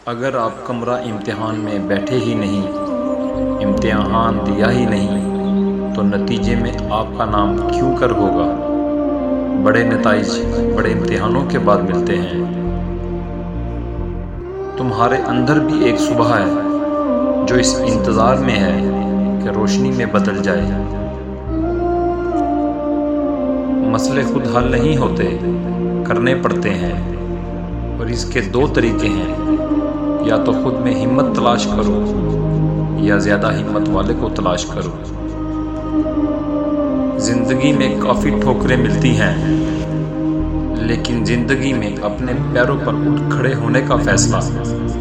اگر آپ کمرہ امتحان میں بیٹھے ہی نہیں، امتحان دیا ہی نہیں، تو نتیجے میں آپ کا نام کیوں کر ہوگا؟ بڑے نتائج بڑے امتحانوں کے بعد ملتے ہیں۔ تمہارے اندر بھی ایک صبح ہے جو اس انتظار میں ہے کہ روشنی میں بدل جائے۔ مسئلے خود حل نہیں ہوتے، کرنے پڑتے ہیں، اور اس کے دو طریقے ہیں: یا تو خود میں ہمت تلاش کرو یا زیادہ ہمت والے کو تلاش کرو۔ زندگی میں کافی ٹھوکریں ملتی ہیں، لیکن زندگی میں اپنے پیروں پر اٹھ کھڑے ہونے کا فیصلہ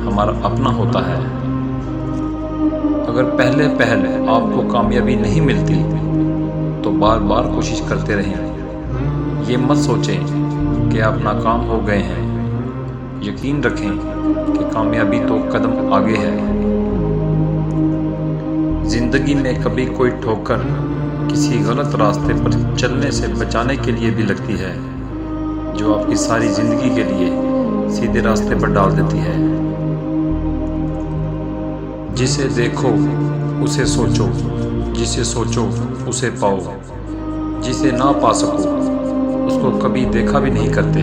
ہمارا اپنا ہوتا ہے۔ اگر پہلے آپ کو کامیابی نہیں ملتی تو بار بار کوشش کرتے رہیں۔ یہ مت سوچیں کہ آپ ناکام ہو گئے ہیں، یقین رکھیں کہ کامیابی تو قدم آگے ہے۔ زندگی میں کبھی کوئی ٹھوکر کسی غلط راستے پر چلنے سے بچانے کے لیے بھی لگتی ہے، جو آپ کی ساری زندگی کے لیے سیدھے راستے پر ڈال دیتی ہے۔ جسے دیکھو اسے سوچو، جسے سوچو اسے پاؤ، جسے نہ پا سکو اس کو کبھی دیکھا بھی نہیں کرتے۔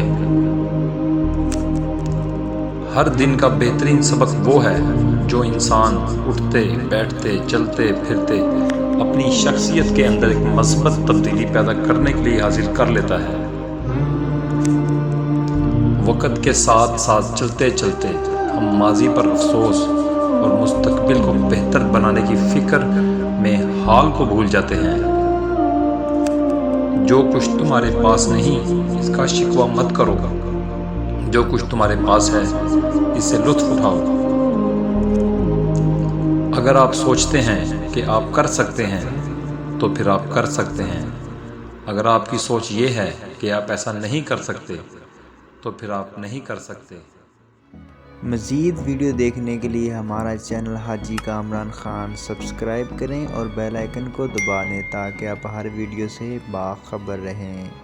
ہر دن کا بہترین سبق وہ ہے جو انسان اٹھتے بیٹھتے چلتے پھرتے اپنی شخصیت کے اندر ایک مثبت تبدیلی پیدا کرنے کے لیے حاصل کر لیتا ہے۔ وقت کے ساتھ ساتھ چلتے چلتے ہم ماضی پر افسوس اور مستقبل کو بہتر بنانے کی فکر میں حال کو بھول جاتے ہیں۔ جو کچھ تمہارے پاس نہیں اس کا شکوہ مت کرو، جو کچھ تمہارے پاس ہے اس سے لطف اٹھاؤ۔ اگر آپ سوچتے ہیں کہ آپ کر سکتے ہیں تو پھر آپ کر سکتے ہیں۔ اگر آپ کی سوچ یہ ہے کہ آپ ایسا نہیں کر سکتے تو پھر آپ نہیں کر سکتے۔ مزید ویڈیو دیکھنے کے لیے ہمارا چینل حاجی کامران خان سبسکرائب کریں اور بیل آئیکن کو دبا دیں تاکہ آپ ہر ویڈیو سے باخبر رہیں۔